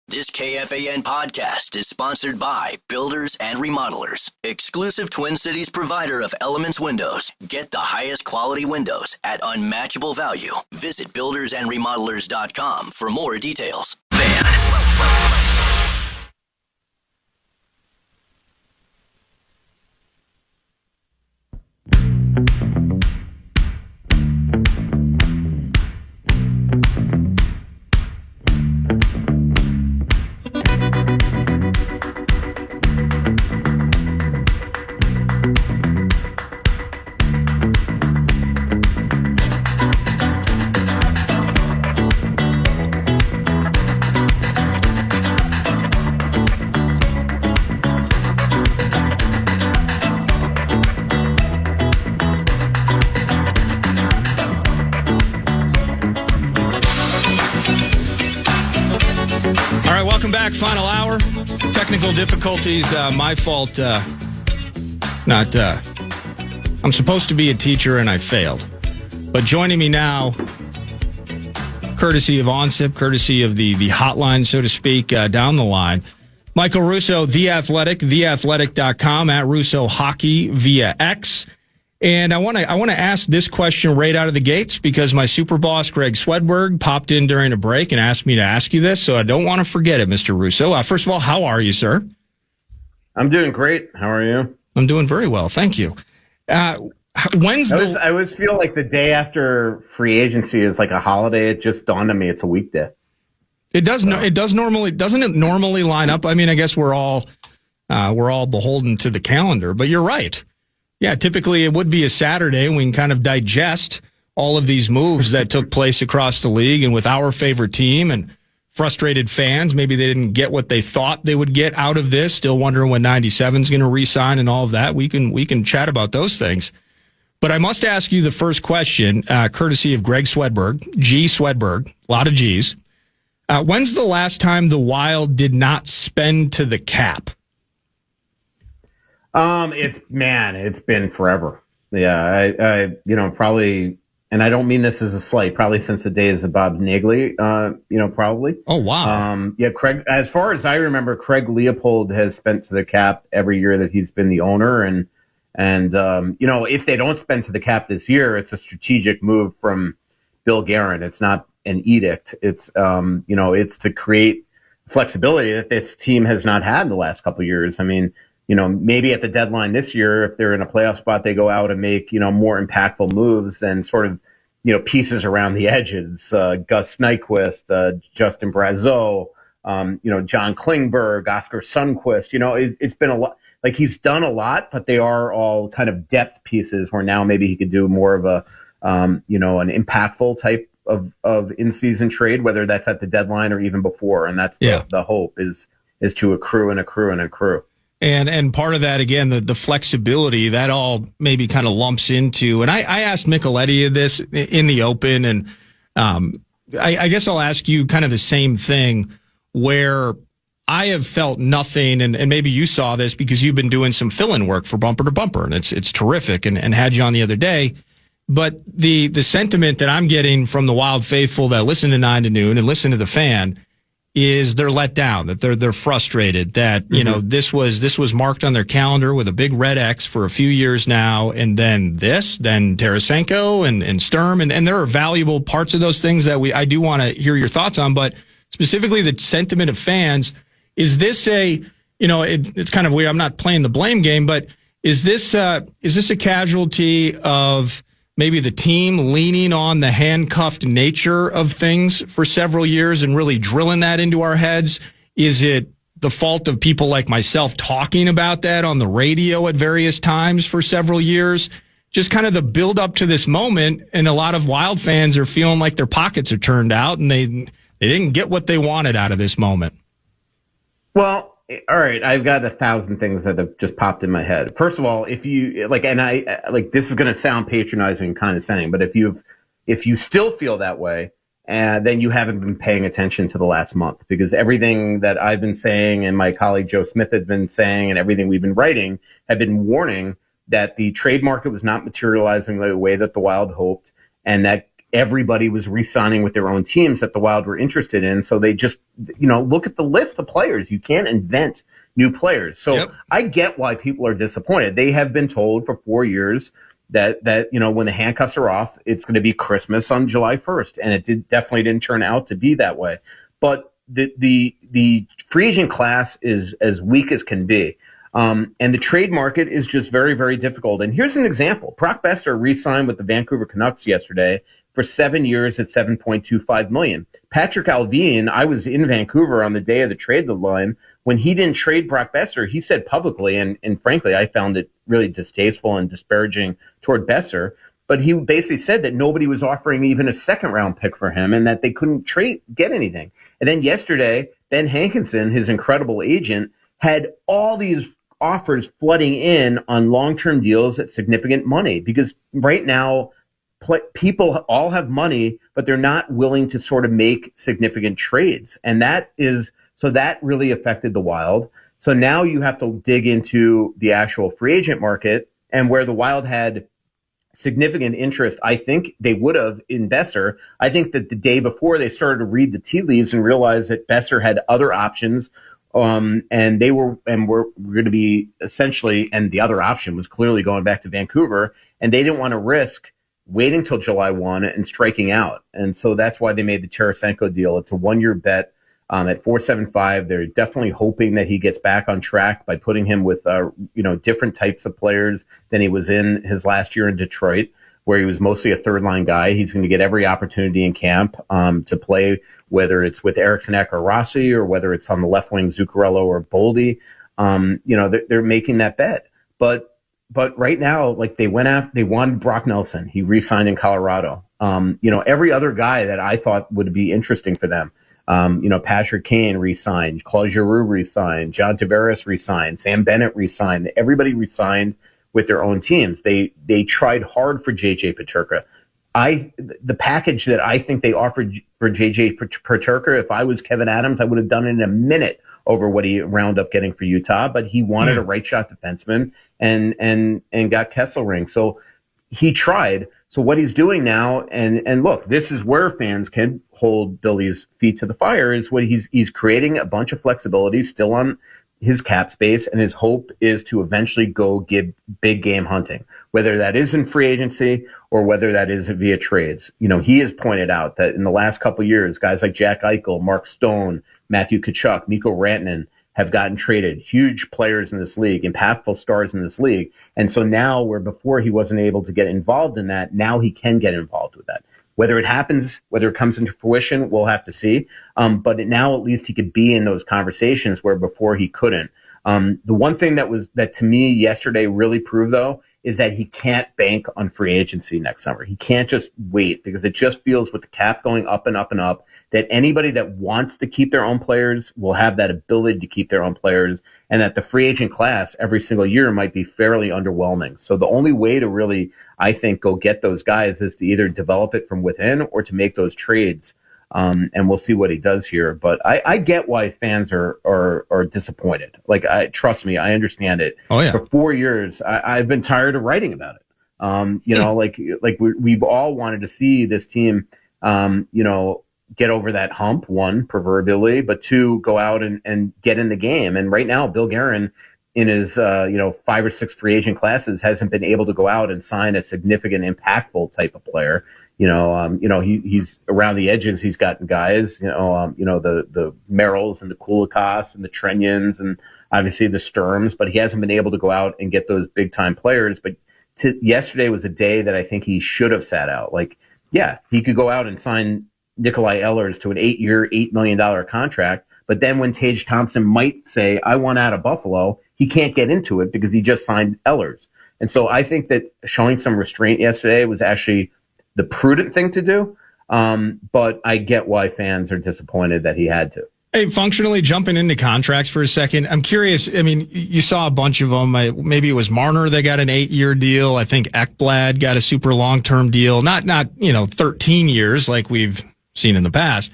This KFAN podcast is sponsored by Builders and Remodelers, exclusive Twin Cities provider of Elements Windows. Get the highest quality windows at unmatchable value. Visit buildersandremodelers.com for more details. Van. Final hour. Technical difficulties. My fault. I'm supposed to be a teacher and I failed. But joining me now, courtesy of ONSIP, courtesy of the hotline, so to speak, down the line, Michael Russo, The Athletic, theathletic.com, at Russo Hockey via X. And I want to ask this question right out of the gates because my super boss, Greg Swedberg, popped in during a break and asked me to ask you this, so I don't want to forget it, Mr. Russo. First of all, how are you, sir? I'm doing great. How are you? I'm doing very well, thank you. I always feel like the day after free agency is like a holiday. It just dawned on me it's a weekday. It does. So. Doesn't it normally line up? I mean, I guess we're all beholden to the calendar, but you're right. Yeah, typically it would be a Saturday and we can kind of digest all of these moves that took place across the league and with our favorite team and frustrated fans. Maybe they didn't get what they thought they would get out of this, still wondering when 97 is going to re-sign and all of that. We can chat about those things. But I must ask you the first question, courtesy of Greg Swedberg, G. Swedberg, a lot of G's. When's the last time the Wild did not spend to the cap? It's been forever. Yeah, I probably, and I don't mean this as a slight, probably since the days of Bob Nagley, probably. Oh, wow. Craig, as far as I remember, Craig Leopold has spent to the cap every year that he's been the owner. And if they don't spend to the cap this year, it's a strategic move from Bill Guerin. It's not an edict. It's, it's to create flexibility that this team has not had in the last couple of years. I mean, maybe at the deadline this year, if they're in a playoff spot, they go out and make, more impactful moves than sort of, pieces around the edges. Gus Nyquist, Justin Brazeau, John Klingberg, Oscar Sundqvist. It's been a lot. Like he's done a lot, but they are all kind of depth pieces where now maybe he could do more of a, an impactful type of in-season trade, whether that's at the deadline or even before. And that's the hope is to accrue and accrue and accrue. And part of that, again, the flexibility, that all maybe kind of lumps into, and I asked Micheletti this in the open, and I guess I'll ask you kind of the same thing, where I have felt nothing, and maybe you saw this because you've been doing some fill-in work for Bumper to Bumper, and it's terrific, and had you on the other day. But the sentiment that I'm getting from the Wild faithful that listen to 9 to Noon and listen to the Fan is they're let down, that they're frustrated, that, this was marked on their calendar with a big red X for a few years now, and then Tarasenko and Sturm, and there are valuable parts of those things that I do want to hear your thoughts on, but specifically the sentiment of fans, is this it's kind of weird, I'm not playing the blame game, but is this a casualty of maybe the team leaning on the handcuffed nature of things for several years and really drilling that into our heads? Is it the fault of people like myself talking about that on the radio at various times for several years? Just kind of the build up to this moment, and a lot of Wild fans are feeling like their pockets are turned out and they didn't get what they wanted out of this moment. Well, all right, I've got 1,000 things that have just popped in my head. First of all, if you this is going to sound patronizing and condescending, but if you still feel that way, then you haven't been paying attention to the last month, because everything that I've been saying and my colleague Joe Smith had been saying and everything we've been writing have been warning that the trade market was not materializing the way that the Wild hoped, and that everybody was re-signing with their own teams that the Wild were interested in. So they just, look at the list of players. You can't invent new players. So I get why people are disappointed. They have been told for 4 years that when the handcuffs are off, it's going to be Christmas on July 1st. And it definitely didn't turn out to be that way. But the free agent class is as weak as can be. And the trade market is just very, very difficult. And here's an example. Brock Besser re-signed with the Vancouver Canucks yesterday for 7 years at $7.25 million. Patrick Allvin, I was in Vancouver on the day of the trade deadline. When he didn't trade Brock Besser, he said publicly, and frankly, I found it really distasteful and disparaging toward Besser, but he basically said that nobody was offering even a second-round pick for him and that they couldn't get anything. And then yesterday, Ben Hankinson, his incredible agent, had all these offers flooding in on long-term deals at significant money because right now people all have money, but they're not willing to sort of make significant trades. And that really affected the Wild. So now you have to dig into the actual free agent market, and where the Wild had significant interest, I think they would have in Besser. I think that the day before they started to read the tea leaves and realize that Besser had other options. And were going to be essentially, and the other option was clearly going back to Vancouver, and they didn't want to risk waiting till July 1 and striking out. And so that's why they made the Tarasenko deal. It's a 1-year bet at $4.75. They're definitely hoping that he gets back on track by putting him with, different types of players than he was in his last year in Detroit, where he was mostly a third-line guy. He's going to get every opportunity in camp to play, whether it's with Eriksson Ek or Rossi, or whether it's on the left wing Zuccarello or Boldy. They're making that bet. But right now, like they wanted Brock Nelson. He re-signed in Colorado. Every other guy that I thought would be interesting for them. Patrick Kane re-signed, Claude Giroux re-signed, John Tavares re-signed, Sam Bennett re-signed. Everybody re-signed with their own teams. They tried hard for JJ Peterka. The package that I think they offered for JJ Peterka, if I was Kevin Adams, I would have done it in a minute over what he wound up getting for Utah. But he wanted a right shot defenseman and got Kesselring. So he tried. So what he's doing now, and look, this is where fans can hold Billy's feet to the fire, is what he's creating a bunch of flexibility still on his cap space, and his hope is to eventually go give big game hunting, whether that is in free agency or whether that is via trades. He has pointed out that in the last couple of years, guys like Jack Eichel, Mark Stone, Matthew Tkachuk, Mikko Rantanen have gotten traded, huge players in this league, impactful stars in this league. And so now, where before he wasn't able to get involved in that, now he can get involved with that. Whether it happens, whether it comes into fruition, we'll have to see. But now at least he could be in those conversations where before he couldn't. The one thing that to me yesterday really proved, though, is that he can't bank on free agency next summer. He can't just wait, because it just feels with the cap going up and up and up that anybody that wants to keep their own players will have that ability to keep their own players, and that the free agent class every single year might be fairly underwhelming. So the only way to really, I think, go get those guys is to either develop it from within or to make those trades. And we'll see what he does here. But I get why fans are disappointed. Like, trust me, I understand it. Oh, yeah. For 4 years, I've been tired of writing about it. We've all wanted to see this team, get over that hump, one, proverbially, but two, go out and get in the game. And right now, Bill Guerin, in his 5 or 6 free agent classes, hasn't been able to go out and sign a significant, impactful type of player. He's around the edges. He's gotten guys, the Merrills and the Kulikas and the Trenyans and obviously the Sturms, but he hasn't been able to go out and get those big time players. But yesterday was a day that I think he should have sat out. Like, yeah, he could go out and sign Nikolai Ehlers to an 8-year, $8 million contract. But then when Tage Thompson might say, I want out of Buffalo, he can't get into it because he just signed Ehlers. And so I think that showing some restraint yesterday was actually the prudent thing to do. But I get why fans are disappointed that he had to. Hey, functionally jumping into contracts for a second, I'm curious. I mean, you saw a bunch of them. Maybe it was Marner that got an 8-year deal. I think Ekblad got a super long-term deal. Not 13 years like we've seen in the past.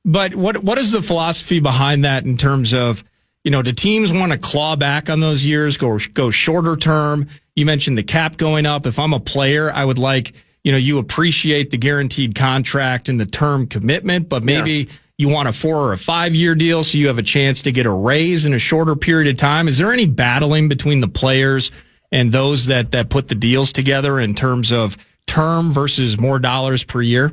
But what is the philosophy behind that in terms of, do teams want to claw back on those years, go shorter term? You mentioned the cap going up. If I'm a player, I would like, you appreciate the guaranteed contract and the term commitment, but maybe you want a 4 or a 5 year deal so you have a chance to get a raise in a shorter period of time. Is there any battling between the players and those that put the deals together in terms of term versus more dollars per year?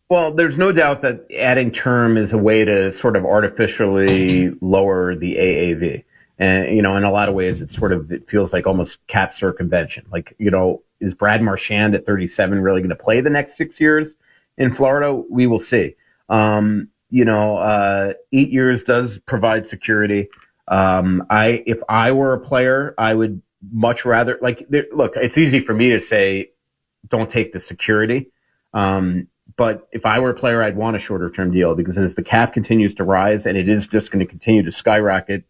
Well, there's no doubt that adding term is a way to sort of artificially lower the AAV. And, in a lot of ways, it feels like almost cap circumvention. Like, is Brad Marchand at 37 really going to play the next 6 years in Florida? We will see. 8 years does provide security. If I were a player, I would much rather look, it's easy for me to say, don't take the security. But if I were a player, I'd want a shorter term deal because as the cap continues to rise and it is just going to continue to skyrocket,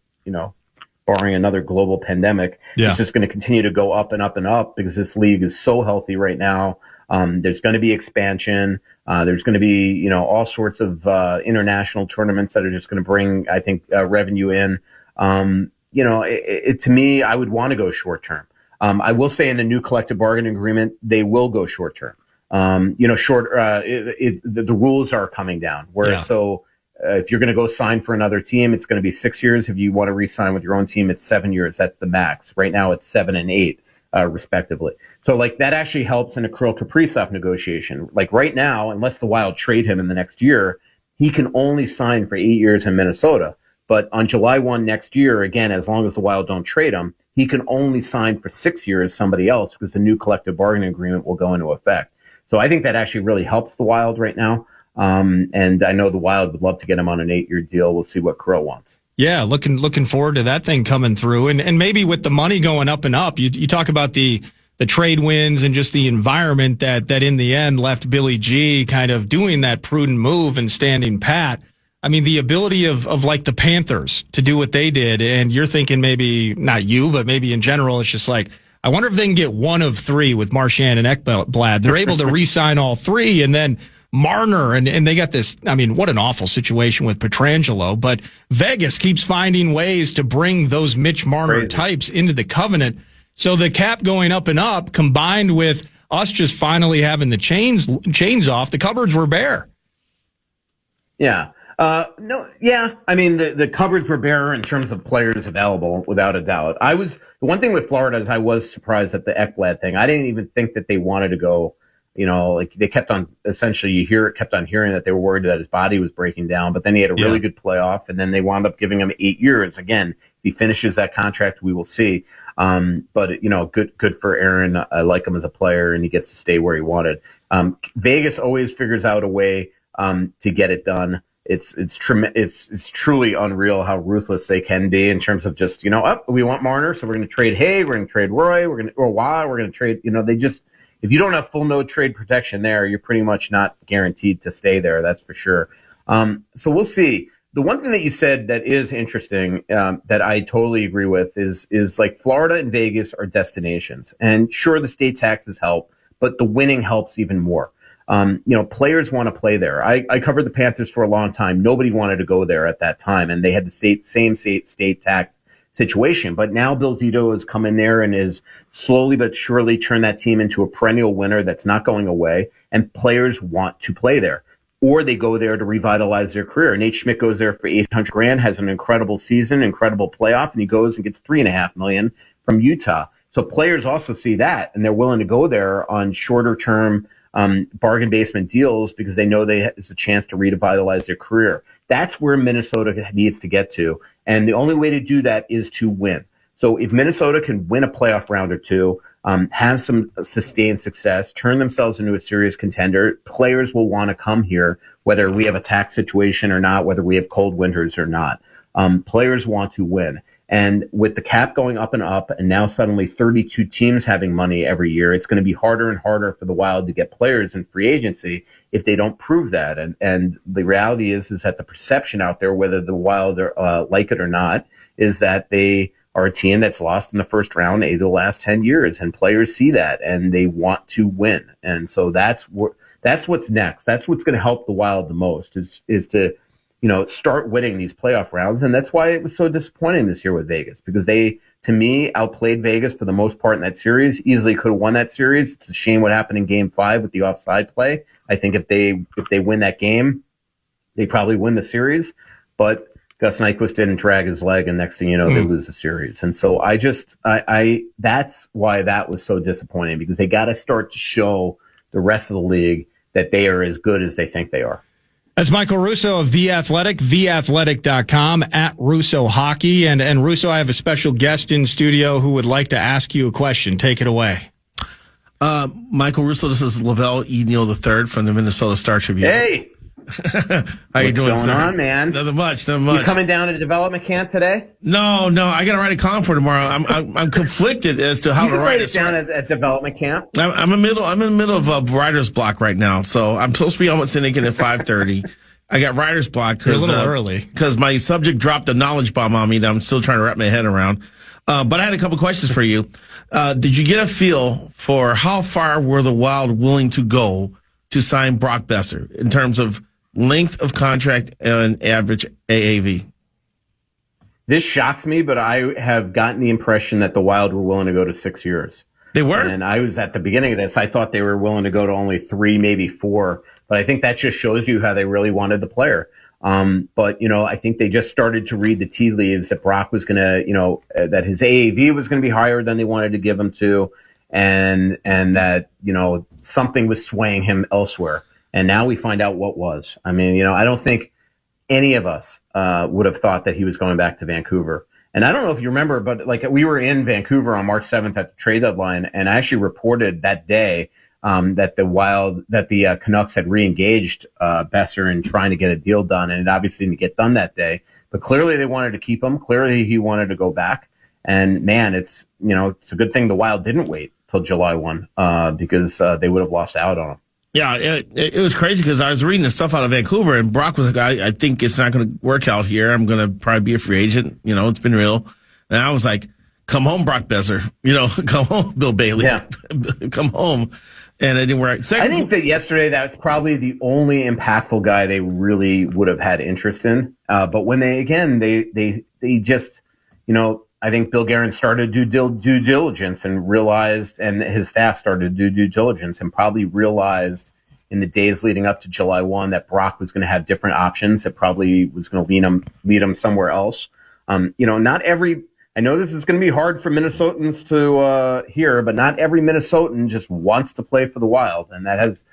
barring another global pandemic, it's just going to continue to go up and up and up because this league is so healthy right now. There's going to be expansion. There's going to be, all sorts of international tournaments that are just going to bring, I think, revenue in. To me, I would want to go short term. I will say in the new collective bargaining agreement, they will go short term. The rules are coming down. If you're going to go sign for another team, it's going to be 6 years. If you want to re-sign with your own team, it's 7 years. That's the max. Right now, it's 7 and 8, respectively. So, that actually helps in a Kirill Kaprizov negotiation. Right now, unless the Wild trade him in the next year, he can only sign for 8 years in Minnesota. But on July 1 next year, again, as long as the Wild don't trade him, he can only sign for 6 years somebody else because the new collective bargaining agreement will go into effect. So I think that actually really helps the Wild right now. And I know the Wild would love to get him on an 8-year deal. We'll see what Kirill wants. Yeah, looking forward to that thing coming through. And maybe with the money going up and up, you talk about the trade wins and just the environment that in the end left Billy G kind of doing that prudent move and standing pat. I mean, the ability of the Panthers to do what they did, and you're thinking maybe not you, but maybe in general, it's just I wonder if they can get 1 of 3 with Marchand and Ekblad. They're able to re-sign all 3, and then Marner, and they got this. I mean, what an awful situation with Pietrangelo, but Vegas keeps finding ways to bring those Mitch Marner types into the covenant. So the cap going up and up, combined with us just finally having the chains off, the cupboards were bare. Yeah. I mean, the cupboards were bare in terms of players available, without a doubt. The one thing with Florida is I was surprised at the Ekblad thing. I didn't even think that they wanted to go, they kept on, essentially kept on hearing that they were worried that his body was breaking down, but then he had a really good playoff and then they wound up giving him 8 years. Again, if he finishes that contract, we will see. But good for Aaron. I like him as a player and he gets to stay where he wanted. Vegas always figures out a way, to get it done. It's truly unreal how ruthless they can be in terms of just, we want Marner, so we're going to trade Haig, we're going to trade Roy, we're going to trade, if you don't have full no trade protection there, you're pretty much not guaranteed to stay there. That's for sure. So we'll see. The one thing that you said that is interesting, that I totally agree with is Florida and Vegas are destinations, and sure, the state taxes help, but the winning helps even more. Players want to play there. I covered the Panthers for a long time. Nobody wanted to go there at that time, and they had the same state tax situation. But now Bill Zito has come in there and is slowly but surely turned that team into a perennial winner that's not going away, and players want to play there. Or they go there to revitalize their career. Nate Schmidt goes there for $800,000, has an incredible season, incredible playoff, and he goes and gets $3.5 million from Utah. So players also see that, and they're willing to go there on shorter term bargain basement deals because they know it's a chance to revitalize their career. That's where Minnesota needs to get to. And the only way to do that is to win. So if Minnesota can win a playoff round or two, have some sustained success, turn themselves into a serious contender, players will want to come here, whether we have a tax situation or not, whether we have cold winters or not. Players want to win. And with the cap going up and up, and now suddenly 32 teams having money every year, it's going to be harder and harder for the Wild to get players in free agency if they don't prove that. And the reality is that the perception out there, whether the Wild like it or not, is that they are a team that's lost in the first round 8 of the last 10 years, and players see that and they want to win. And so that's what's next. That's what's going to help the Wild the most is to start winning these playoff rounds. And that's why it was so disappointing this year with Vegas, because they, to me, outplayed Vegas for the most part in that series. Easily could have won that series. It's a shame what happened in Game 5 with the offside play. I think if they win that game, they probably win the series. But Gus Nyquist didn't drag his leg, and next thing you know, they lose the series. And so that's why that was so disappointing, because they got to start to show the rest of the league that they are as good as they think they are. That's Michael Russo of The Athletic, theathletic.com, at Russo Hockey. And Russo, I have a special guest in studio who would like to ask you a question. Take it away. Michael Russo, this is Lavelle E. Neal III from the Minnesota Star Tribune. Hey! How you doing, What's sir? going on, man? Nothing much. You coming down to development camp today? No, I got to write a column for tomorrow. I'm conflicted as to how you to write it down at development camp. I'm in the middle of a writer's block right now, so I'm supposed to be on with Syndicate at 5:30. I got writer's block because early because my subject dropped a knowledge bomb on me that I'm still trying to wrap my head around. But I had a couple questions for you. Did you get a feel for how far were the Wild willing to go to sign Brock Besser in terms of length of contract and average AAV? This shocks me, but I have gotten the impression that the Wild were willing to go to 6 years. They were? And I was at the beginning of this. I thought they were willing to go to only 3, maybe 4. But I think that just shows you how they really wanted the player. But, I think they just started to read the tea leaves that Brock was going to, that his AAV was going to be higher than they wanted to give him to. And that, something was swaying him elsewhere. And now we find out what was. I mean, I don't think any of us would have thought that he was going back to Vancouver. And I don't know if you remember, but we were in Vancouver on March 7th at the trade deadline, and I actually reported that day that the Canucks had re-engaged Besser in trying to get a deal done, and it obviously didn't get done that day. But clearly they wanted to keep him. Clearly he wanted to go back. And man, it's a good thing the Wild didn't wait till July 1 because they would have lost out on him. Yeah, it was crazy because I was reading the stuff out of Vancouver, and Brock was like, I think it's not going to work out here. I'm going to probably be a free agent. It's been real. And I was like, come home, Brock Besser. Come home, Bill Bailey. Yeah. Come home. And it didn't work. I think that yesterday that's probably the only impactful guy they really would have had interest in. But when they just, I think Bill Guerin started due diligence and realized, and his staff started to do due diligence and probably realized in the days leading up to July 1 that Brock was going to have different options that probably was going to lead him somewhere else. I know this is going to be hard for Minnesotans to hear, but not every Minnesotan just wants to play for the Wild. And that has,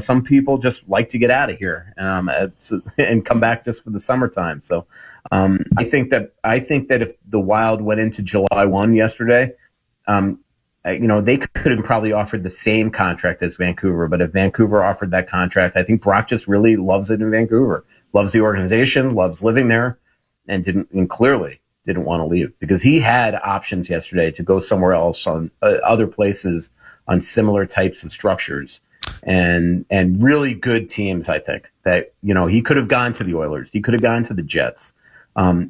some people just like to get out of here and come back just for the summertime. So I think that if the Wild went into July 1 yesterday, they could have probably offered the same contract as Vancouver. But if Vancouver offered that contract, I think Brock just really loves it in Vancouver, loves the organization, loves living there, and clearly didn't want to leave because he had options yesterday to go somewhere else on other places on similar types of structures and really good teams. I think that, he could have gone to the Oilers. He could have gone to the Jets.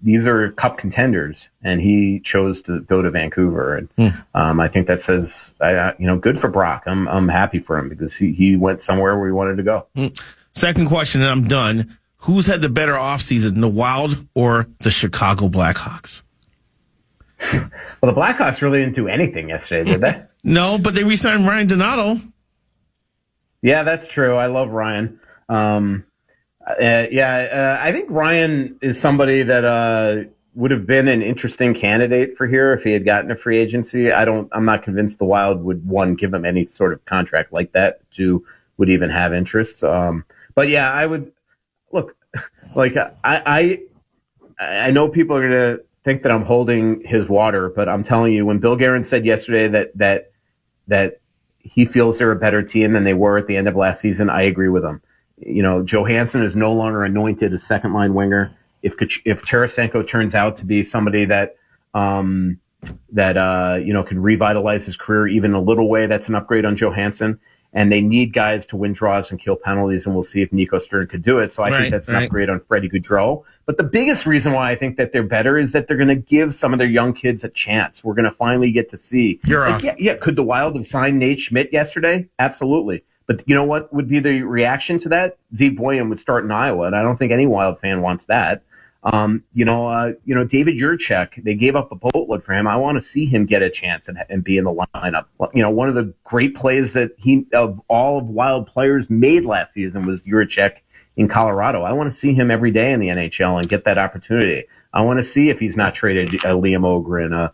These are cup contenders, and he chose to go to Vancouver. And I think that says, good for Brock. I'm happy for him because he went somewhere where he wanted to go. Second question, and I'm done. Who's had the better offseason, the Wild or the Chicago Blackhawks? Well, the Blackhawks really didn't do anything yesterday, did they? No, but they re-signed Ryan Donato. Yeah, that's true. I love Ryan. I think Ryan is somebody that would have been an interesting candidate for here if he had gotten a free agency. I'm not convinced the Wild would, 1, give him any sort of contract like that, 2, would even have interest. But yeah, I would look like I know people are going to think that I'm holding his water, but I'm telling you, when Bill Guerin said yesterday that he feels they're a better team than they were at the end of last season, I agree with him. Johansson is no longer anointed as second line winger. If Tarasenko turns out to be somebody that can revitalize his career even a little way, that's an upgrade on Johansson. And they need guys to win draws and kill penalties, and we'll see if Nico Stern could do it. So I think that's an upgrade on Freddie Gaudreau. But the biggest reason why I think that they're better is that they're going to give some of their young kids a chance. We're going to finally get to see. You're off. Yeah. Could the Wild have signed Nate Schmidt yesterday? Absolutely. But you know what would be the reaction to that? Zeke Boyum would start in Iowa, and I don't think any Wild fan wants that. David Jurczyk, they gave up a boatload for him. I want to see him get a chance and be in the lineup. One of the great plays that of all of Wild players made last season was Jurczyk in Colorado. I want to see him every day in the NHL and get that opportunity. I want to see if he's not traded Liam Ogren, a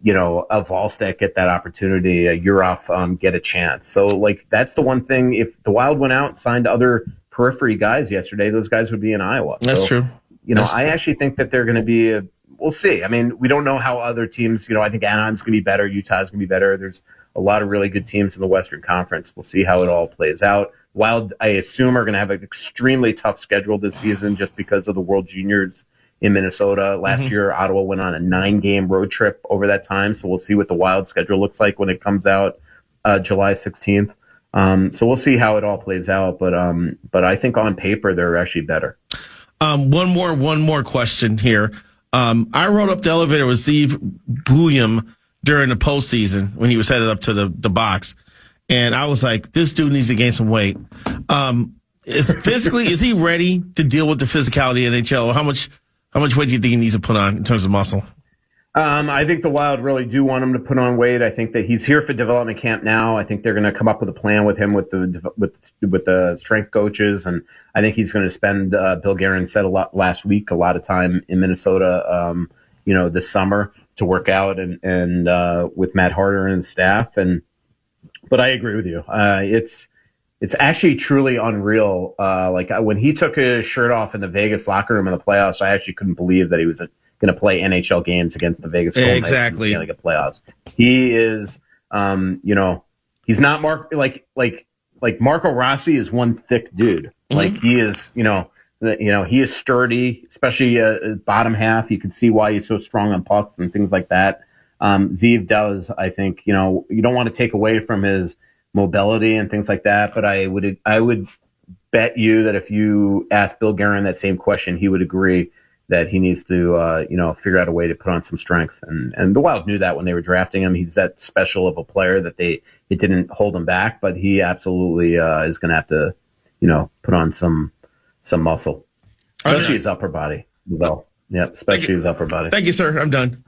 Volstad get that opportunity, a Urov get a chance. So that's the one thing. If the Wild went out and signed other periphery guys yesterday, those guys would be in Iowa. That's true. I actually think that they're going to be we'll see. I mean, we don't know how other teams, I think Anaheim's going to be better. Utah's going to be better. There's a lot of really good teams in the Western Conference. We'll see how it all plays out. Wild, I assume, are going to have an extremely tough schedule this season just because of the World Juniors in Minnesota. Last year, Ottawa went on a 9-game road trip over that time. So we'll see what the Wild schedule looks like when it comes out July 16th. So we'll see how it all plays out. But I think on paper, they're actually better. One more question here. I rode up the elevator with Zeke Boyum during the postseason when he was headed up to the box. And I was like, this dude needs to gain some weight. Is he ready to deal with the physicality of the NHL? How much weight do you think he needs to put on in terms of muscle? I think the Wild really do want him to put on weight. I think that he's here for development camp now. I think they're going to come up with a plan with him with the strength coaches, and I think he's going to spend. Bill Guerin said a lot last week, a lot of time in Minnesota, this summer to work out and with Matt Harder and staff. But I agree with you. It's actually truly unreal. When he took his shirt off in the Vegas locker room in the playoffs, I actually couldn't believe that he was going to play NHL games against the Vegas Golden Knights. Exactly. In the playoffs. He is, he's not Marco Rossi is one thick dude. Like he is, he is sturdy, especially bottom half. You can see why he's so strong on pucks and things like that. Zeev does, I think, you don't want to take away from his mobility and things like that, but I would bet you that if you ask Bill Guerin that same question, he would agree that he needs to, figure out a way to put on some strength. And the Wild knew that when they were drafting him. He's that special of a player that it didn't hold him back, but he absolutely is going to have to, put on some muscle, especially his upper body. Well, yeah, especially his upper body. Thank you, sir. I'm done.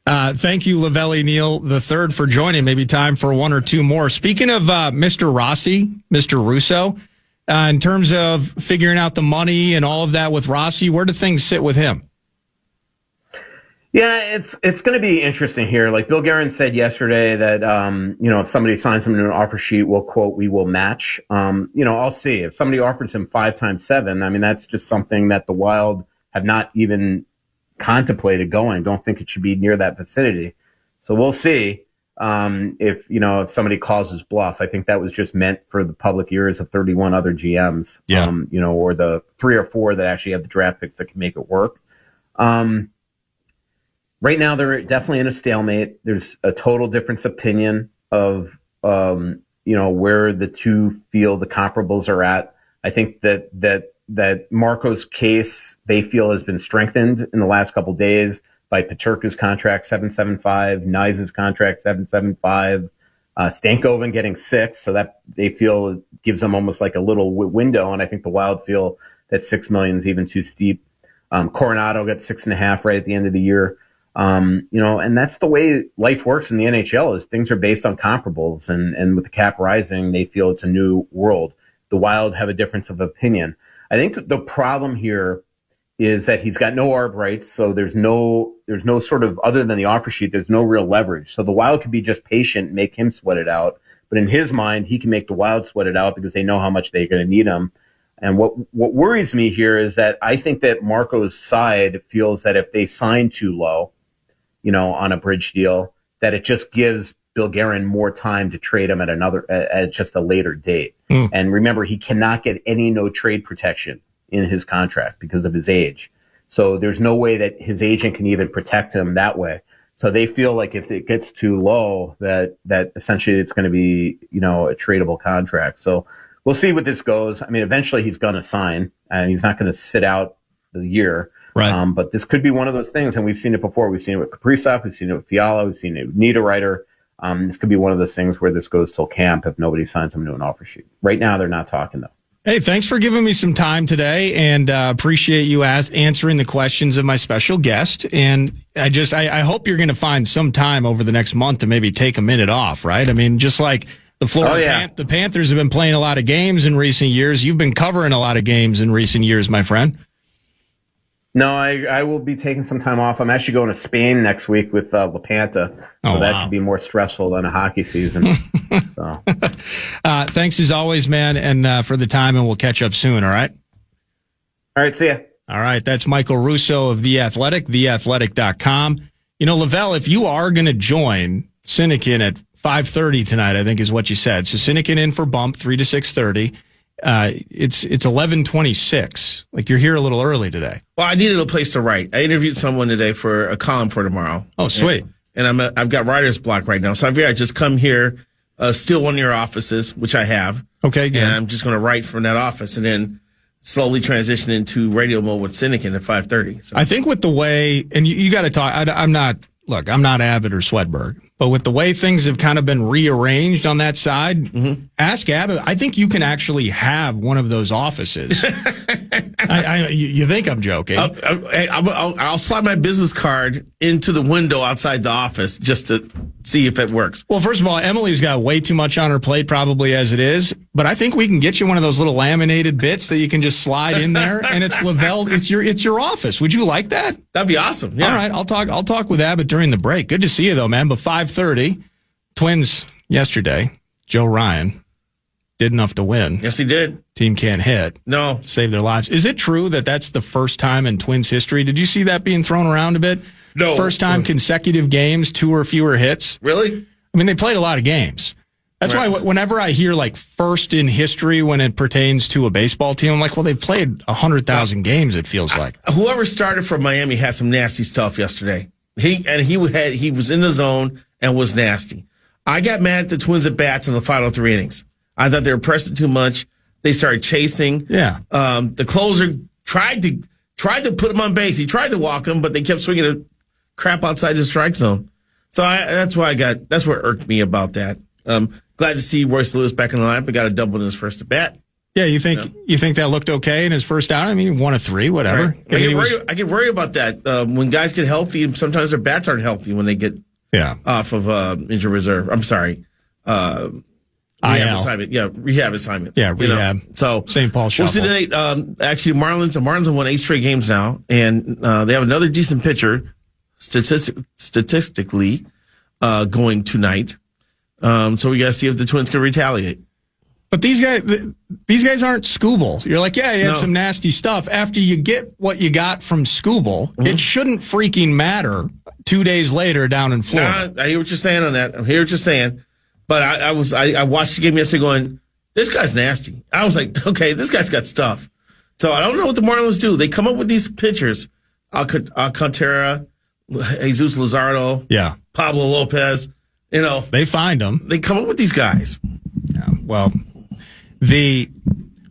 Thank you, Lavelle E. Neal III, for joining. Maybe time for one or two more. Speaking of Mr. Rossi, Mr. Russo, in terms of figuring out the money and all of that with Rossi, where do things sit with him? Yeah, it's going to be interesting here. Like Bill Guerin said yesterday that, if somebody signs him to an offer sheet, we will match. I'll see. If somebody offers him 5 times 7, I mean, that's just something that the Wild have not even contemplated going. Don't think it should be near that vicinity. So we'll see. If somebody calls his bluff. I think that was just meant for the public ears of 31 other GMs, or the 3 or 4 that actually have the draft picks that can make it work. Right now, they're definitely in a stalemate. There's a total difference opinion of, where the two feel the comparables are at. I think that Marco's case, they feel, has been strengthened in the last couple of days by Peterka's contract, 7.75, Nyes' contract, 7.75, Stankoven getting 6, so that they feel gives them almost like a little window, and I think the Wild feel that $6 million is even too steep. Coronado got 6.5 right at the end of the year. And that's the way life works in the NHL, is things are based on comparables, and with the cap rising, they feel it's a new world. The Wild have a difference of opinion. I think the problem here is that he's got no ARB rights, so there's no sort of, other than the offer sheet, there's no real leverage. So the Wild could be just patient, make him sweat it out. But in his mind, he can make the Wild sweat it out because they know how much they're going to need him. And what worries me here is that I think that Marco's side feels that if they sign too low, on a bridge deal, that it just gives Bill Guerin more time to trade him at just a later date. And remember, he cannot get any no trade protection in his contract because of his age. So there's no way that his agent can even protect him that way. So they feel like if it gets too low, that essentially it's going to be, a tradable contract. So we'll see what this goes. I mean, eventually he's going to sign, and he's not going to sit out the year. Right. But this could be one of those things, and we've seen it before. We've seen it with Kaprizov, we've seen it with Fiala, we've seen it with Niederreiter. This could be one of those things where this goes till camp if nobody signs him to an offer sheet. Right now, they're not talking, though. Hey, thanks for giving me some time today, and appreciate you answering the questions of my special guest. And I hope you're going to find some time over the next month to maybe take a minute off, right? I mean, just like the Florida the Panthers have been playing a lot of games in recent years. You've been covering a lot of games in recent years, my friend. No, I will be taking some time off. I'm actually going to Spain next week with Lavelle E, so that could be more stressful than a hockey season. So, thanks as always, man, and for the time, and we'll catch up soon, all right? All right, see ya. All right, that's Michael Russo of The Athletic, theathletic.com. You know, Lavelle, if you are going to join Sinekin at 5:30 tonight, I think is what you said. So Sinekin in for bump, 3 to 6:30. It's 11:26. Like, you're here a little early today. Well, I needed a place to write. I interviewed someone today for a column for tomorrow. Oh, sweet. And I've got writer's block right now. So I figured I'd just come here, steal one of your offices, which I have. Okay, good. And I'm just going to write from that office and then slowly transition into radio mode with Sinekin at 5:30. So. I think with the way, and you got to talk, I'm not Abbott or Swedberg, but with the way things have kind of been rearranged on that side, ask Abbott. I think you can actually have one of those offices. You think I'm joking? I'll slide my business card into the window outside the office just to see if it works. Well, first of all, Emily's got way too much on her plate probably as it is, but I think we can get you one of those little laminated bits that you can just slide in there, and it's Lavelle. It's your office. Would you like that? That'd be awesome. Yeah. All right, I'll talk with Abbott during the break. Good to see you though, man. But 5:30, Twins yesterday. Joe Ryan did enough to win. Yes, he did. Team can't hit. No. Save their lives. Is it true that that's the first time in Twins history? Did you see that being thrown around a bit? No. First time consecutive games, 2 or fewer hits. Really? I mean, they played a lot of games. That's why whenever I hear like first in history when it pertains to a baseball team, I'm like, well, they've played 100,000 games, it feels like. Whoever started for Miami had some nasty stuff yesterday. He was in the zone and was nasty. I got mad at the Twins at bats in the final 3 innings. I thought they were pressing too much. They started chasing. Yeah. The closer tried to put him on base. He tried to walk him, but they kept swinging the crap outside the strike zone. So that's what irked me about that. Glad to see Royce Lewis back in the lineup. He got a double in his first at bat. Yeah, you think that looked okay in his first out? I mean, 1 of 3, whatever. Right. I get worried about that. When guys get healthy, sometimes their bats aren't healthy when they get off of injured reserve. I'm sorry. Rehab assignment. Yeah, rehab assignments. Yeah, rehab. You know? So St. Paul Shuffle. We'll see today. Actually, Marlins have won 8 straight games now, and they have another decent pitcher statistically going tonight. So we got to see if the Twins can retaliate. But these guys aren't Scooble. You're like, yeah, you had some nasty stuff. After you get what you got from Scooble, it shouldn't freaking matter 2 days later down in Florida. I hear what you're saying on that. I hear what you're saying. But I watched the game yesterday going, this guy's nasty. I was like, okay, this guy's got stuff. So I don't know what the Marlins do. They come up with these pitchers, Alcantara, Jesus Luzardo, Pablo Lopez. You know, they find them. They come up with these guys. Yeah, well, the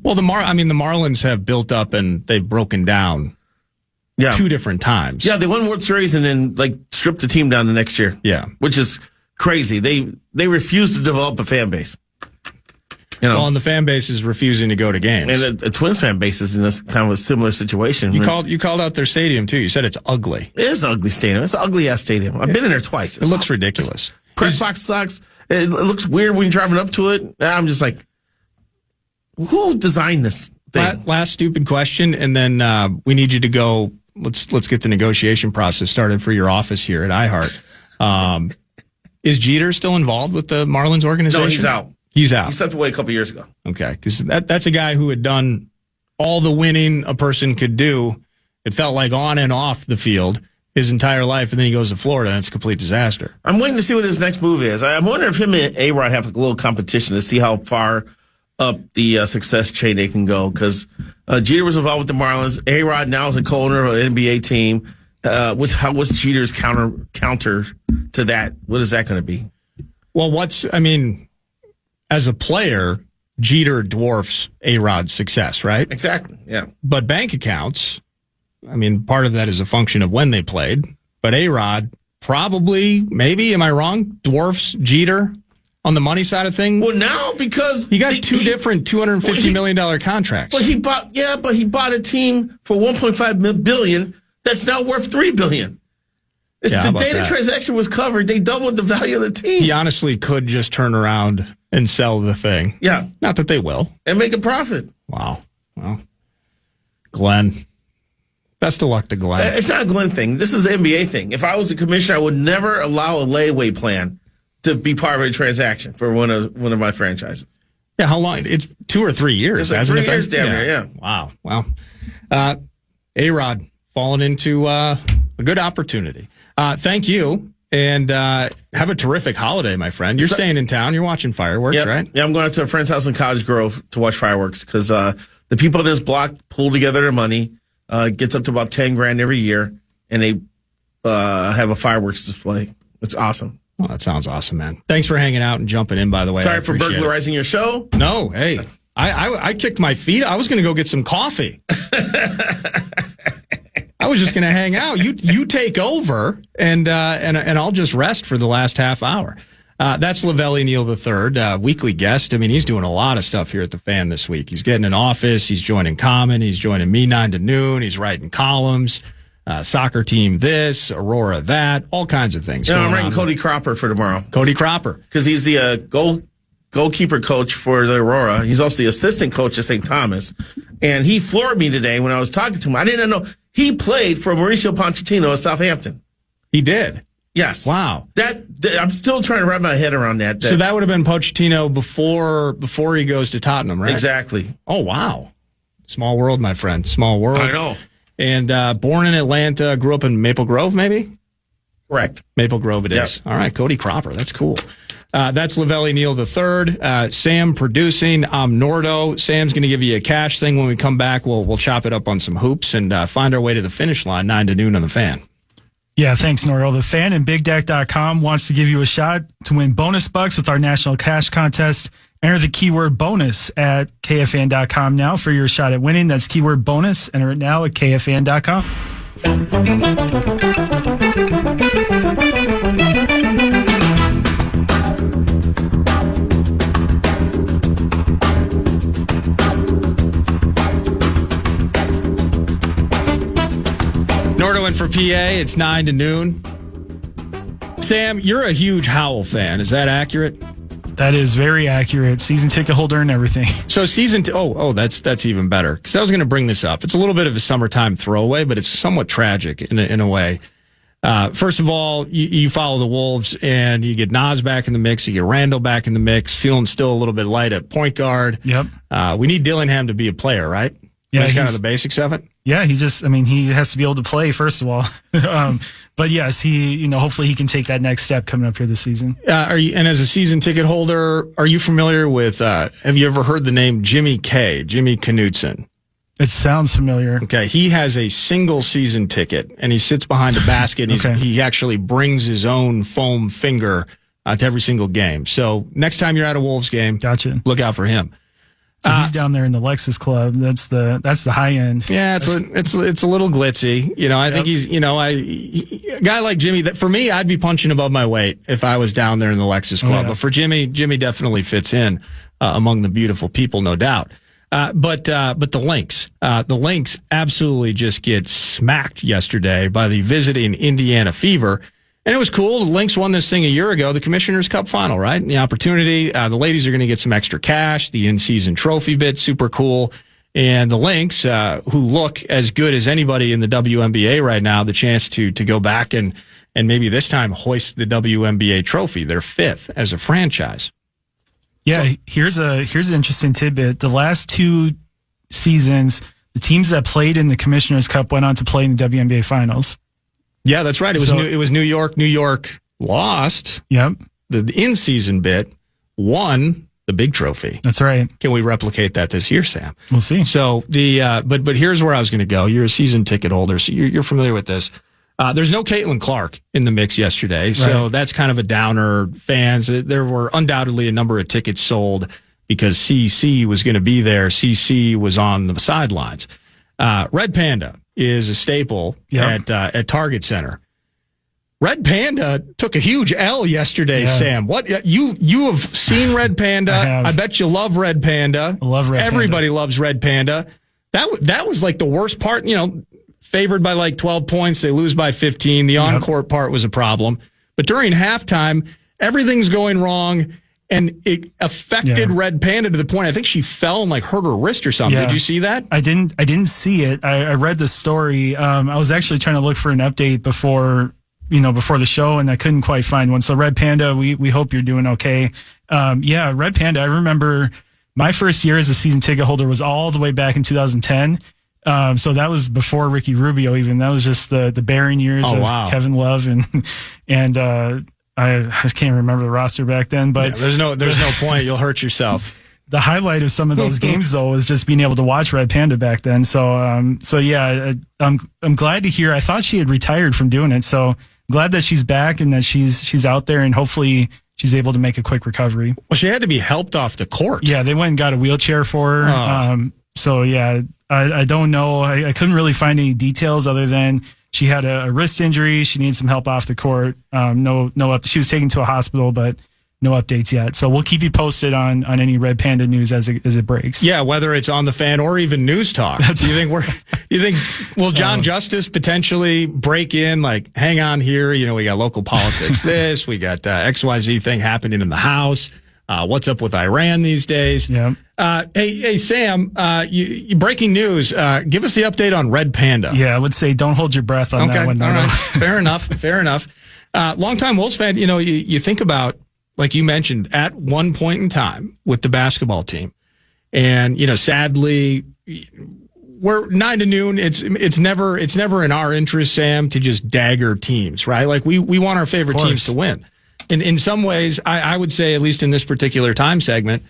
Marlins have built up and they've broken down 2 different times. Yeah, they won World Series and then stripped the team down the next year. Yeah, which is crazy. They refuse to develop a fan base. You know, well, and the fan base is refusing to go to games. And the Twins fan base is in this kind of a similar situation. You called out their stadium too. You said it's ugly. It is an ugly stadium. It's an ugly ass stadium. I've been in there twice. It looks ridiculous. Press box sucks. It looks weird when you're driving up to it. I'm just like, who designed this thing? Last stupid question, and then we need you to go. Let's get the negotiation process started for your office here at iHeart. Is Jeter still involved with the Marlins organization? No, he's out. He's out. He stepped away a couple years ago. Okay, because that's a guy who had done all the winning a person could do. It felt like on and off the field his entire life, and then he goes to Florida, and it's a complete disaster. I'm waiting to see what his next move is. I'm wondering if him and A-Rod have a little competition to see how far up the success chain they can go, because Jeter was involved with the Marlins. A-Rod now is a co-owner of an NBA team. What's Jeter's counter to that? What is that going to be? Well, as a player, Jeter dwarfs A-Rod's success, right? Exactly, yeah. But bank accounts, part of that is a function of when they played. But A-Rod probably, maybe, am I wrong? Dwarfs Jeter on the money side of things. Well, now because he got two different $250 million contracts. But he bought a team for $1.5 billion that's now worth $3 billion. The data transaction was covered. They doubled the value of the team. He honestly could just turn around and sell the thing. Yeah. Not that they will. And make a profit. Wow. Well, Glenn, best of luck to Glenn. It's not a Glenn thing. This is an NBA thing. If I was a commissioner, I would never allow a layaway plan to be part of a transaction for one of my franchises. Yeah, how long? It's 2 or 3 years. It's like 3 years down there, yeah. Wow. Well, A-Rod falling into a good opportunity. Thank you, and have a terrific holiday, my friend. You're staying in town. You're watching fireworks, right? Yeah, I'm going out to a friend's house in Cottage Grove to watch fireworks because the people in this block pull together their money. It gets up to about $10,000 every year, and they have a fireworks display. It's awesome. Well, that sounds awesome, man. Thanks for hanging out and jumping in, by the way. Sorry for burglarizing your show. No, hey, I kicked my feet. I was going to go get some coffee. I was just going to hang out. You take over, and I'll just rest for the last half hour. That's Lavelle E, Neal III, weekly guest. I mean, he's doing a lot of stuff here at the Fan this week. He's getting an office. He's joining Common. He's joining me 9 to noon. He's writing columns. Soccer team this, Aurora that, all kinds of things. Yeah, I'm writing Cody Cropper for tomorrow. Cody Cropper. Because he's the goalkeeper coach for the Aurora. He's also the assistant coach at St. Thomas. And he floored me today when I was talking to him. I didn't know he played for Mauricio Pochettino at Southampton. He did? Yes. Wow. That I'm still trying to wrap my head around that. So that would have been Pochettino before he goes to Tottenham, right? Exactly. Oh, wow. Small world, my friend. Small world. I know. And born in Atlanta, grew up in Maple Grove, maybe? Correct. Maple Grove it is. All right, Cody Cropper. That's cool. That's Lavelle E, Neal III. Sam producing. I'm Nordo. Sam's going to give you a cash thing. When we come back, we'll chop it up on some hoops and find our way to the finish line, 9 to noon on the Fan. Yeah, thanks, Nordo. The Fan and BigDeck.com wants to give you a shot to win bonus bucks with our national cash contest. Enter the keyword bonus at KFAN.com now for your shot at winning. That's keyword bonus. Enter it now at KFAN.com. Nordo in for PA. It's 9 to noon. Sam, you're a huge Howell fan. Is that accurate? That is very accurate. Season ticket holder and everything. So that's even better. Because I was going to bring this up. It's a little bit of a summertime throwaway, but it's somewhat tragic in a way. First of all, you follow the Wolves, and you get Nas back in the mix. You get Randall back in the mix. Feeling still a little bit light at point guard. Yep. We need Dillingham to be a player, right? Yeah, that's kind of the basics of it. Yeah, he has to be able to play, first of all. But yes, hopefully he can take that next step coming up here this season. And as a season ticket holder, are you familiar with, have you ever heard the name Jimmy Knutson? It sounds familiar. Okay, he has a single season ticket, and he sits behind a basket, and he actually brings his own foam finger to every single game. So next time you're at a Wolves game, gotcha, look out for him. So he's down there in the Lexus Club. That's the high end. Yeah, it's a little glitzy. I think he's a guy like Jimmy. That for me, I'd be punching above my weight if I was down there in the Lexus Club. But for Jimmy definitely fits in among the beautiful people, no doubt. But the Lynx absolutely just get smacked yesterday by the visiting Indiana Fever. And it was cool. The Lynx won this thing a year ago, the Commissioner's Cup final, right? And the opportunity, the ladies are going to get some extra cash. The in-season trophy bit, super cool. And the Lynx, who look as good as anybody in the WNBA right now, the chance to go back and maybe this time hoist the WNBA trophy, their 5th as a franchise. Yeah, here's an interesting tidbit. The last 2 seasons, the teams that played in the Commissioner's Cup went on to play in the WNBA finals. Yeah, that's right. It was New York. New York lost. Yep. The in-season bit, won the big trophy. That's right. Can we replicate that this year, Sam? We'll see. So but here's where I was going to go. You're a season ticket holder, so you're familiar with this. There's no Caitlin Clark in the mix yesterday, so that's kind of a downer. Fans, there were undoubtedly a number of tickets sold because CC was going to be there. CC was on the sidelines. Red Panda is a staple at Target Center. Red Panda took a huge L yesterday, Sam. What you have seen Red Panda? I bet you love Red Panda. I love Red Panda. Everybody loves Red Panda. That was like the worst part. Favored by like 12 points, they lose by 15. The on-court part was a problem, but during halftime, everything's going wrong, and it affected Red Panda to the point I think she fell and like hurt her wrist or something. Did you see that? I didn't see it. I read the story. I was actually trying to look for an update before the show, and I couldn't quite find one. So Red Panda, we hope you're doing okay. Red Panda, I remember my first year as a season ticket holder was all the way back in 2010. So that was before Ricky Rubio even. That was just the Barron years of Kevin Love and I can't remember the roster back then, but there's no point. You'll hurt yourself. The highlight of some of those games, though, was just being able to watch Red Panda back then. So I'm glad to hear. I thought she had retired from doing it, so glad that she's back and that she's out there, and hopefully she's able to make a quick recovery. Well, she had to be helped off the court. Yeah, they went and got a wheelchair for her. I don't know. I couldn't really find any details other than she had a wrist injury. She needs some help off the court. She was taken to a hospital, but no updates yet. So we'll keep you posted on any Red Panda news as it breaks. Yeah, whether it's on the Fan or even News Talk. Will John Justice potentially break in, like, hang on here, we got local politics we got XYZ thing happening in the House. What's up with Iran these days? Yeah. Hey, Sam, you breaking news. Give us the update on Red Panda. Yeah, I would say don't hold your breath on that one. All right. Fair enough. Longtime Wolves fan, you think about, like you mentioned, at one point in time with the basketball team. And, sadly, we're 9 to noon. It's never in our interest, Sam, to just dagger teams, right? Like we want our favorite teams to win. In some ways, I would say, at least in this particular time segment,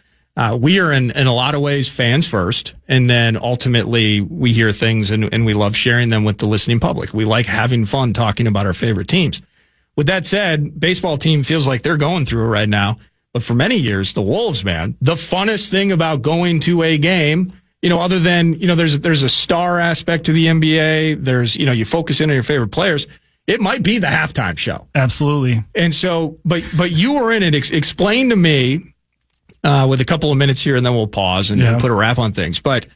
we are in a lot of ways fans first, and then ultimately we hear things and we love sharing them with the listening public. We like having fun talking about our favorite teams. With that said, baseball team feels like they're going through it right now. But for many years, the Wolves, man, the funnest thing about going to a game, other than, there's a star aspect to the NBA, there's, you focus in on your favorite players. It might be the halftime show. Absolutely. And so, but you were in it. Explain to me, with a couple of minutes here, and then we'll pause and put a wrap on things. But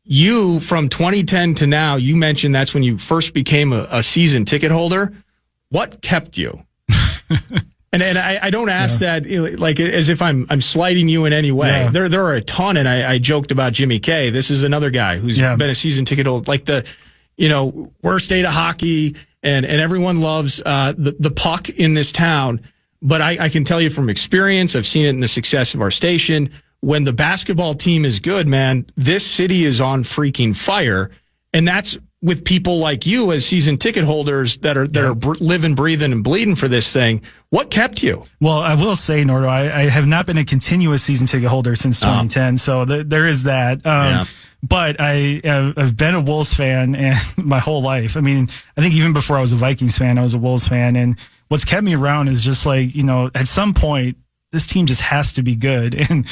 you, from 2010 to now, you mentioned that's when you first became a season ticket holder. What kept you? and I don't ask that like as if I'm slighting you in any way. Yeah. There are a ton, and I joked about Jimmy K. This is another guy who's been a season ticket holder, like the worst state of hockey, and everyone loves the puck in this town. But I can tell you from experience, I've seen it in the success of our station. When the basketball team is good, man, this city is on freaking fire, and that's with people like you as season ticket holders that are living, breathing, and bleeding for this thing. What kept you? Well, I will say, Nordo, I have not been a continuous season ticket holder since 2010, so there is that. But I've been a Wolves fan and my whole life. I mean, I think even before I was a Vikings fan, I was a Wolves fan. And what's kept me around is just like, at some point, this team just has to be good. And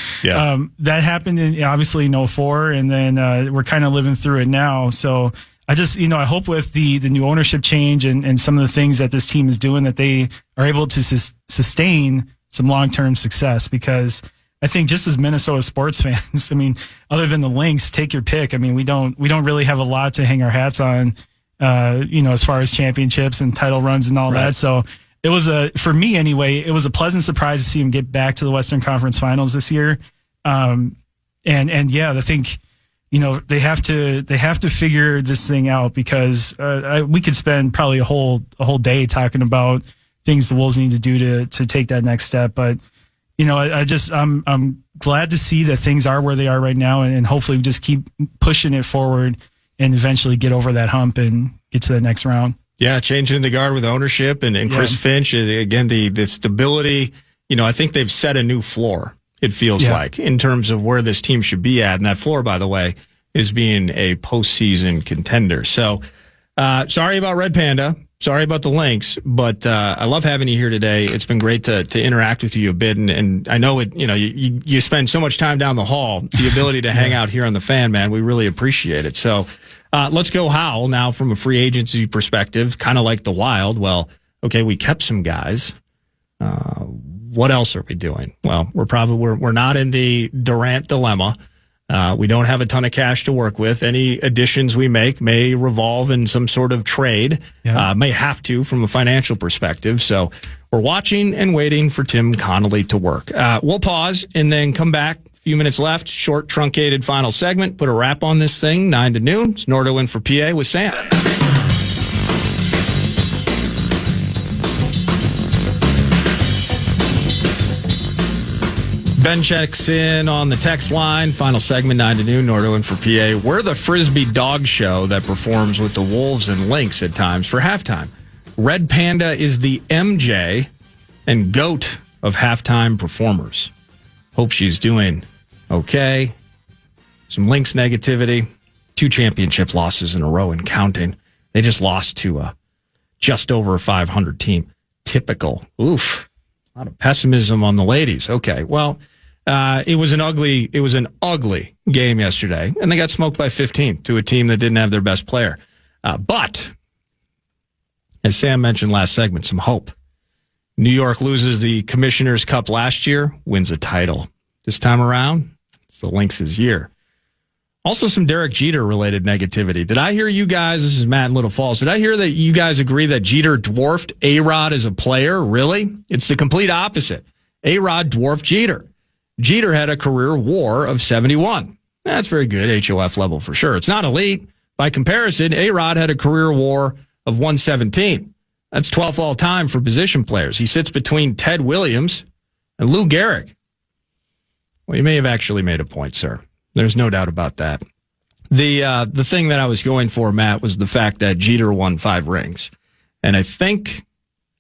that happened obviously in 2004, and then we're kind of living through it now. So I just, I hope with the new ownership change and some of the things that this team is doing, that they are able to sustain some long-term success, because I think just as Minnesota sports fans, I mean, other than the Lynx, take your pick. I mean, we don't really have a lot to hang our hats on, as far as championships and title runs and all that. So it was for me anyway, it was a pleasant surprise to see him get back to the Western Conference Finals this year. I think, they have to figure this thing out, because we could spend probably a whole day talking about things the Wolves need to do to take that next step. But I'm glad to see that things are where they are right now, and hopefully we just keep pushing it forward and eventually get over that hump and get to the next round. Yeah, changing the guard with ownership and Chris Finch, again, the stability. I think they've set a new floor, it feels like, in terms of where this team should be at. And that floor, by the way, is being a postseason contender. So sorry about Red Panda. Sorry about the Lynx, but I love having you here today. It's been great to interact with you a bit, and I know it. You spend so much time down the hall. The ability to hang out here on the Fan, man, we really appreciate it. So let's go Howl now from a free agency perspective, kind of like the Wild. Well, Okay, we kept some guys. What else are we doing? Well, we're not in the Durant dilemma. We don't have a ton of cash to work with. Any additions we make may revolve in some sort of trade, may have to from a financial perspective. So we're watching and waiting for Tim Connolly to work. We'll pause and then come back. A few minutes left. Short, truncated final segment. Put a wrap on this thing, 9 to noon. It's Nordo in for PA with Sam. Ben checks in on the text line. Final segment, 9 to noon, Nordo in for PA. We're the Frisbee dog show that performs with the Wolves and Lynx at times for halftime. Red Panda is the MJ and GOAT of halftime performers. Hope she's doing okay. Some Lynx negativity. 2 championship losses in a row and counting. They just lost to a just over 500 team. Typical. Oof. A lot of pessimism on the ladies. Okay, well, it was an ugly game yesterday, and they got smoked by 15 to a team that didn't have their best player. But as Sam mentioned last segment, some hope. New York loses the Commissioner's Cup last year, wins a title. This time around, it's the Lynx's year. Also, some Derek Jeter-related negativity. Did I hear you guys, this is Matt in Little Falls, did I hear that you guys agree that Jeter dwarfed A-Rod as a player? Really? It's the complete opposite. A-Rod dwarfed Jeter. Jeter had a career WAR of 71. That's very good, HOF level for sure. It's not elite. By comparison, A-Rod had a career WAR of 117. That's 12th all-time for position players. He sits between Ted Williams and Lou Gehrig. Well, you may have actually made a point, sir. There's no doubt about that. The thing that I was going for, Matt, was the fact that Jeter won 5 rings. And I think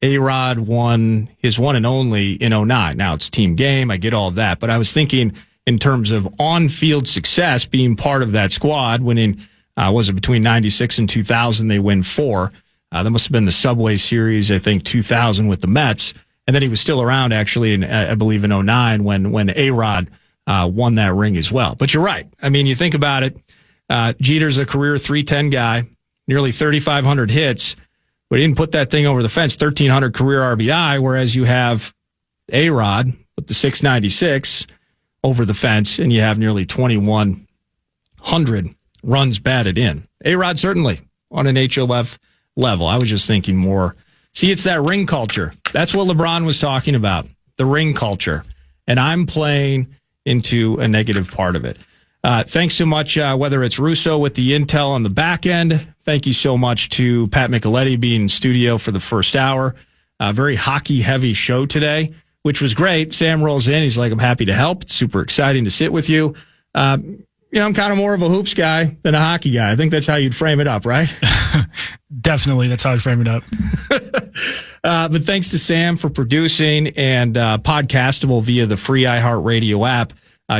A-Rod won his one and only in 09. Now, it's team game. I get all of that. But I was thinking in terms of on-field success, being part of that squad, winning, was it between 96 and 2000, they win 4. That must have been the Subway Series, I think, 2000 with the Mets. And then he was still around, actually, I believe, in 09 when A-Rod won that ring as well. But you're right. I mean, you think about it. Jeter's a career 310 guy, nearly 3,500 hits, but he didn't put that thing over the fence, 1,300 career RBI, whereas you have A-Rod with the 696 over the fence, and you have nearly 2,100 runs batted in. A-Rod certainly on an HOF level. I was just thinking more. See, it's that ring culture. That's what LeBron was talking about, the ring culture. And I'm playing into a negative part of it. Thanks so much, whether it's Russo with the intel on the back end. Thank you so much to Pat Micheletti being in studio for the first hour. Very hockey-heavy show today, which was great. Sam rolls in. He's like, I'm happy to help. It's super exciting to sit with you. I'm kind of more of a hoops guy than a hockey guy. I think that's how you'd frame it up, right? Definitely. That's how I'd frame it up. But thanks to Sam for producing and podcastable via the free iHeartRadio app.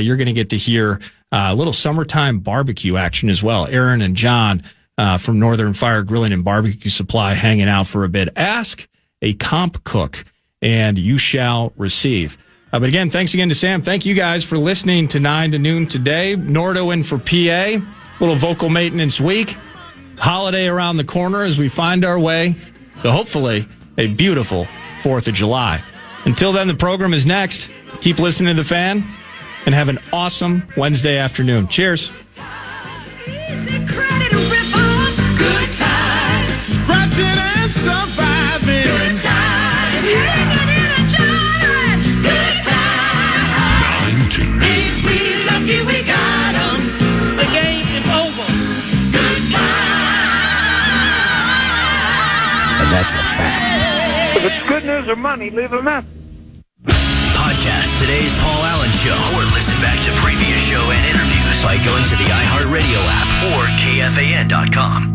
You're going to get to hear a little summertime barbecue action as well. Aaron and John from Northern Fire Grilling and Barbecue Supply hanging out for a bit. Ask a comp cook and you shall receive. But again, thanks again to Sam. Thank you guys for listening to 9 to noon today. Nordo in for PA. Little vocal maintenance week. Holiday around the corner as we find our way to hopefully a beautiful 4th of July. Until then, the program is next. Keep listening to The Fan and have an awesome Wednesday afternoon. Cheers. Easy credit rip-offs. Good times. Scratching and surviving. Good times. Hanging in a jar. Good times. 9 to noon. Ain't we lucky we got 'em? The game is over. Good times. And that's a fact. If it's good news or money, leave a message. Podcast today's Paul Allen Show or listen back to previous show and interviews by going to the iHeartRadio app or KFAN.com.